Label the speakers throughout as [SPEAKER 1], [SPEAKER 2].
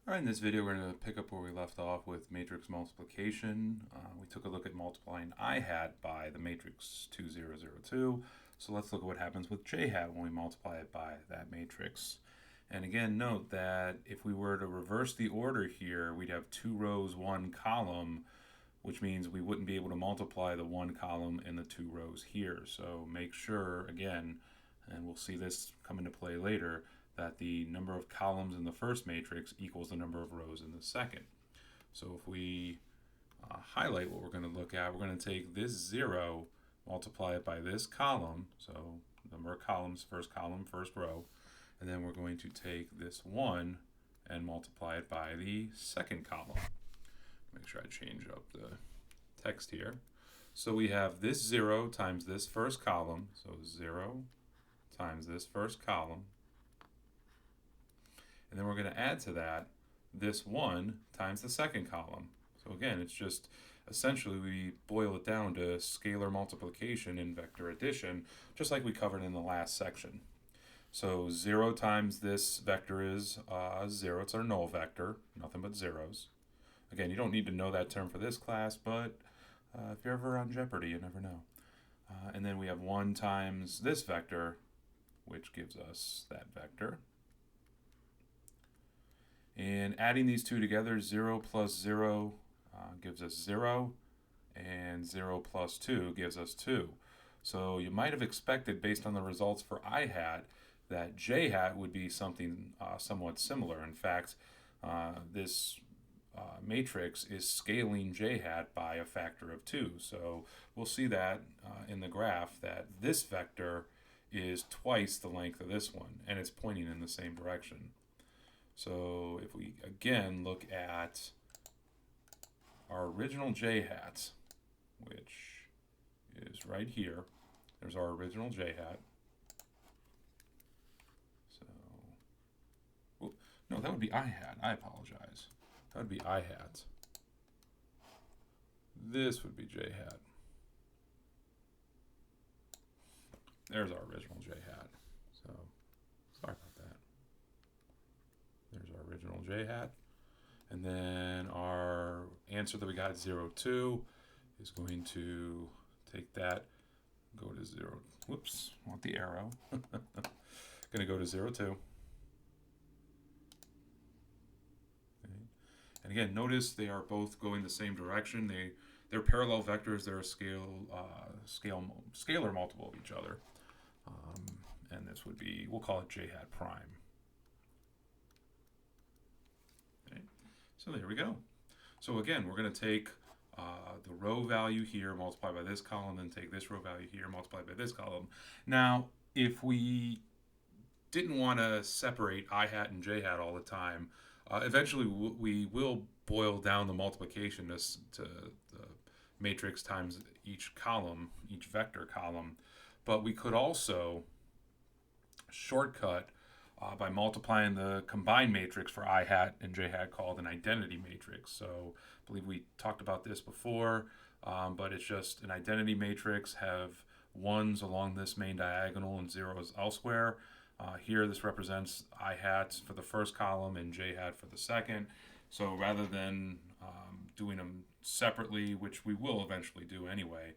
[SPEAKER 1] Alright, in this video we're going to pick up where we left off with matrix multiplication. We took a look at multiplying I hat by the matrix 2002. So let's look at what happens with j hat when we multiply it by that matrix. And again, note that if we were to reverse the order here, we'd have 2 rows, 1 column, which means we wouldn't be able to multiply the 1 column and the 2 rows here. So make sure, again, and we'll see this come into play later, that the number of columns in the first matrix equals the number of rows in the second. So if we highlight what we're going to look at, we're going to take this 0, multiply it by this column, so number of columns, first column, first row, and then we're going to take this 1 and multiply it by the second column. Make sure I change up the text here. So we have this 0 times this first column, so 0 times this first column, and then we're going to add to that this 1 times the second column. So again, it's just essentially we boil it down to scalar multiplication and vector addition, just like we covered in the last section. So 0 times this vector is 0. It's our null vector, nothing but zeros. Again, you don't need to know that term for this class, but if you're ever on Jeopardy, you never know. And then we have 1 times this vector, which gives us that vector. And adding these two together, 0 plus 0 gives us 0, and 0 plus 2 gives us 2. So you might have expected, based on the results for I hat, that j hat would be something somewhat similar. In fact, this matrix is scaling j hat by a factor of 2. So we'll see that in the graph that this vector is twice the length of this one, and it's pointing in the same direction. So if we again look at our original j hat, which is right here, there's our original j hat. So, well, no, that would be I hat. I apologize. That would be I hat. This would be j hat. There's our original j hat. So, sorry about that. There's our original j hat. And then our answer that we got, 0, 2, is going to take that, go to 0. Whoops, I want the arrow. Going to go to 0, 2. Okay. And again, notice they are both going the same direction. They're parallel vectors. They're a scalar multiple of each other. And this would be, we'll call it j hat prime. So there we go. So again, we're going to take the row value here, multiply by this column, and take this row value here, multiply by this column. Now, if we didn't want to separate I hat and j hat all the time, eventually we will boil down the multiplication to the matrix times each column, each vector column. But we could also shortcut by multiplying the combined matrix for I hat and j hat, called an identity matrix. So I believe we talked about this before, but it's just an identity matrix, have 1s along this main diagonal and 0s elsewhere. Here this represents I hat for the first column and j hat for the second. So rather than doing them separately, which we will eventually do anyway,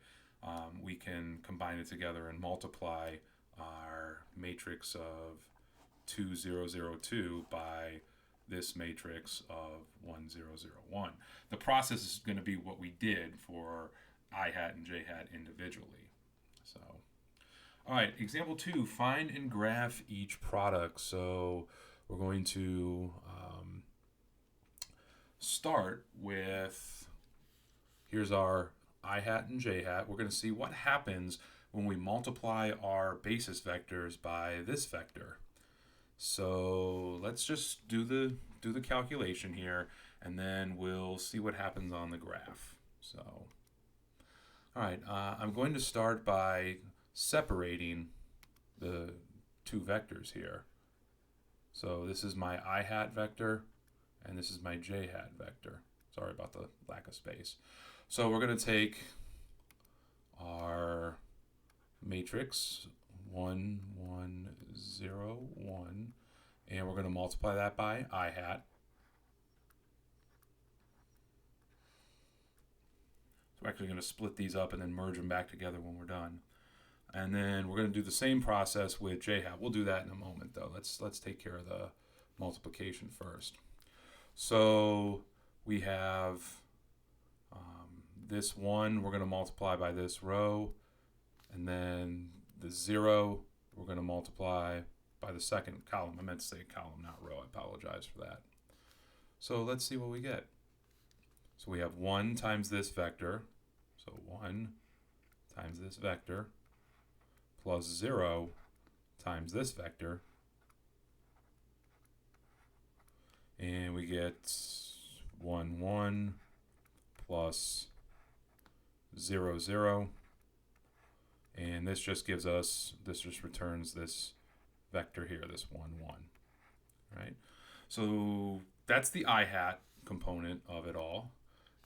[SPEAKER 1] we can combine it together and multiply our matrix of 2002 by this matrix of 1001. The process is going to be what we did for I hat and j hat individually. So, all right, example 2, find and graph each product. So we're going to start with, here's our I hat and j hat. We're going to see what happens when we multiply our basis vectors by this vector. So let's just do the calculation here, and then we'll see what happens on the graph. So, all right, I'm going to start by separating the two vectors here. So this is my I hat vector, and this is my j hat vector. Sorry about the lack of space. So we're going to take our matrix 1, 1, 0, 1, and we're going to multiply that by I hat. So we're actually going to split these up and then merge them back together when we're done. And then we're going to do the same process with j hat. We'll do that in a moment, though. Let's take care of the multiplication first. So we have this 1, we're going to multiply by this row, and then the 0, we're going to multiply by the second column. I meant to say column, not row. I apologize for that. So let's see what we get. So we have 1 times this vector, so 1 times this vector, plus 0 times this vector, and we get 1, 1 plus 0, 0, and this just gives us, this just returns this vector here, this 1, 1, right? So that's the I hat component of it all.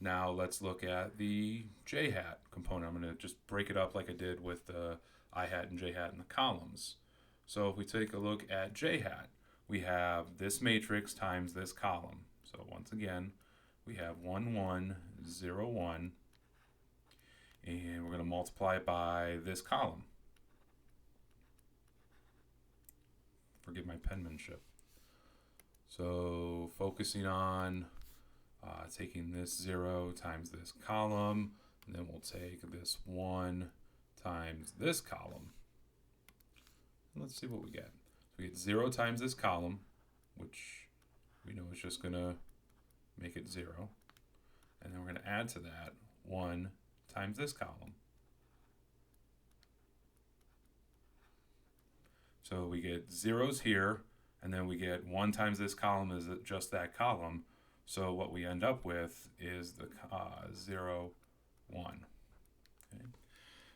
[SPEAKER 1] Now let's look at the j hat component. I'm going to just break it up like I did with the I hat and j hat in the columns. So if we take a look at j hat, we have this matrix times this column. So once again, we have 1, 1, 0, 1, and we're going to multiply it by this column. Forgive my penmanship. So focusing on taking this 0 times this column, and then we'll take this 1 times this column. And let's see what we get. So we get 0 times this column, which we know is just going to make it 0. And then we're going to add to that 1 times this column. So we get zeros here, and then we get 1 times this column is just that column. So what we end up with is the 0, 1. Okay.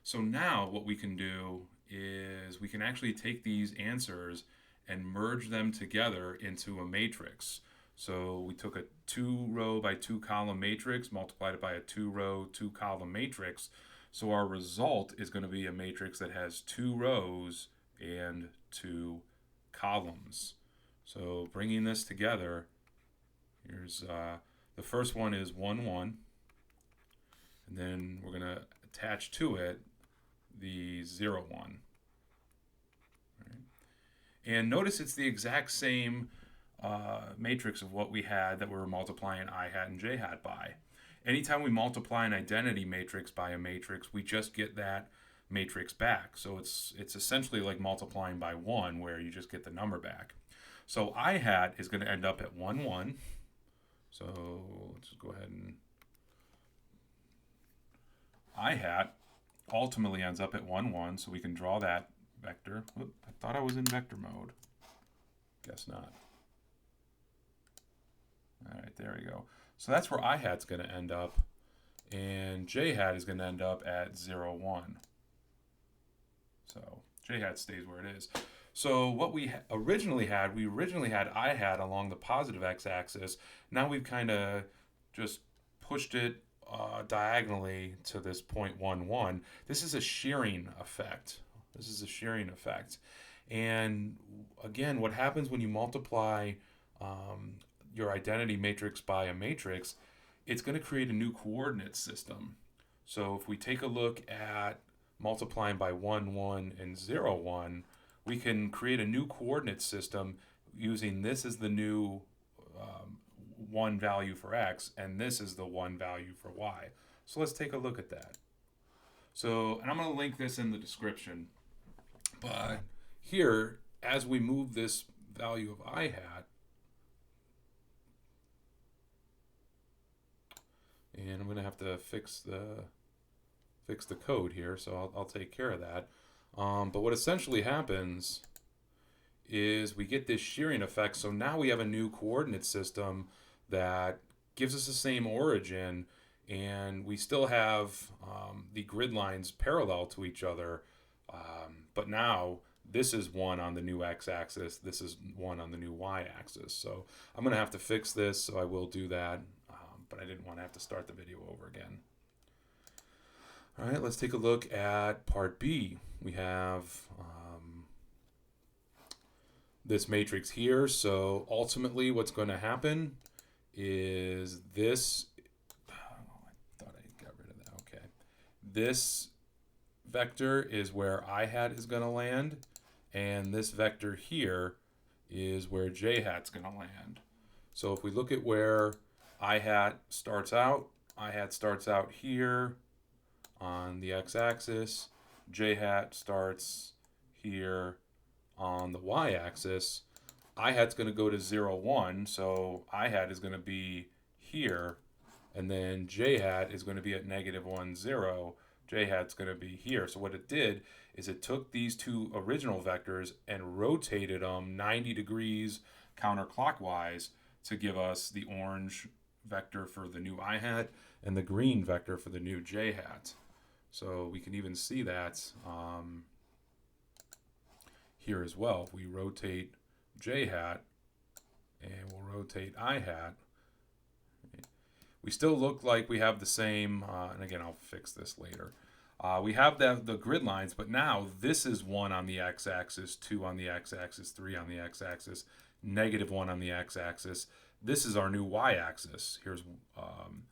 [SPEAKER 1] So now what we can do is we can actually take these answers and merge them together into a matrix. So we took a 2-row by 2-column matrix, multiplied it by a 2-row, 2-column matrix. So our result is going to be a matrix that has 2 rows and 2 columns. So bringing this together, here's the first one is 1, 1, and then we're going to attach to it the 0, 1. Right. And notice it's the exact same matrix of what we had that we were multiplying I hat and j hat by. Anytime we multiply an identity matrix by a matrix, we just get that matrix back. So it's essentially like multiplying by 1, where you just get the number back. So I hat is going to end up at 1, 1. So let's just go ahead and I hat ultimately ends up at 1, 1. So we can draw that vector. Oop, I thought I was in vector mode. Guess not. All right, there we go. So that's where I hat's going to end up, and j hat is going to end up at 0, 1. So j hat stays where it is. So what we originally had I hat along the positive x-axis. Now we've kind of just pushed it diagonally to this point 1, 1. This is a shearing effect. And again, what happens when you multiply your identity matrix by a matrix, it's going to create a new coordinate system. So if we take a look at multiplying by 1, 1, and 0, 1, we can create a new coordinate system using this as the new 1 value for x, and this is the 1 value for y. So let's take a look at that. So, and I'm going to link this in the description, but here, as we move this value of I hat, and I'm going to have to fix the code here, so I'll take care of that. But what essentially happens is we get this shearing effect. So now we have a new coordinate system that gives us the same origin, and we still have the grid lines parallel to each other. But now this is 1 on the new x-axis. This is 1 on the new y-axis. So I'm going to have to fix this, so I will do that. But I didn't want to have to start the video over again. All right, let's take a look at part B. We have this matrix here. So ultimately what's going to happen is this. Oh, I thought I got rid of that. This vector is where I hat is going to land, and this vector here is where j hat's going to land. So if we look at where I hat starts out here on the x-axis, j hat starts here on the y-axis. I hat's going to go to 0, 1, so I hat is going to be here, and then j hat is going to be at -1, 0. J hat's going to be here. So what it did is it took these two original vectors and rotated them 90 degrees counterclockwise to give us the orange vector for the new I hat and the green vector for the new j hat. So we can even see that here as well. If we rotate j hat and we'll rotate I hat, we still look like we have the same, and again, I'll fix this later. We have the grid lines, but now this is 1 on the x-axis, 2 on the x-axis, 3 on the x-axis, -1 on the x-axis. This is our new y-axis. Here's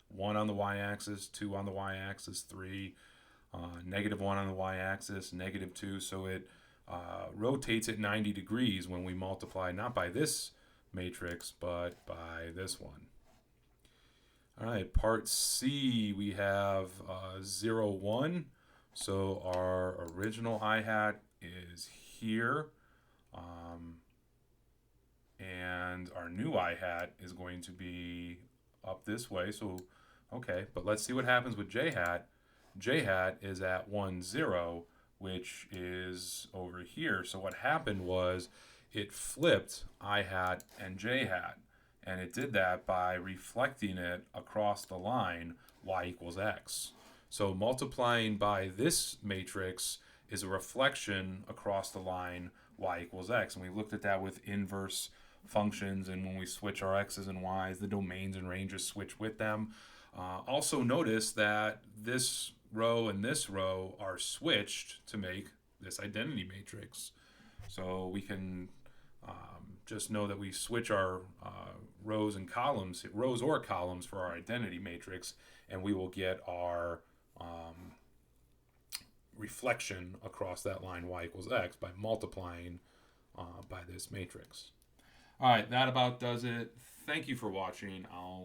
[SPEAKER 1] 1 on the y-axis, 2 on the y-axis, 3, -1 on the y-axis, -2. So it rotates at 90 degrees when we multiply, not by this matrix, but by this one. All right, part C, we have 0, 1. So our original I hat is here. And our new I hat is going to be up this way. So, okay, but let's see what happens with j hat. J hat is at 1, 0, which is over here. So what happened was it flipped I hat and j hat. And it did that by reflecting it across the line y equals x. So multiplying by this matrix is a reflection across the line y equals x. And we looked at that with inverse functions, and when we switch our x's and y's, the domains and ranges switch with them. Also notice that this row and this row are switched to make this identity matrix. So we can just know that we switch our rows or columns for our identity matrix, and we will get our reflection across that line y equals x by multiplying by this matrix. All right, that about does it. Thank you for watching. I'll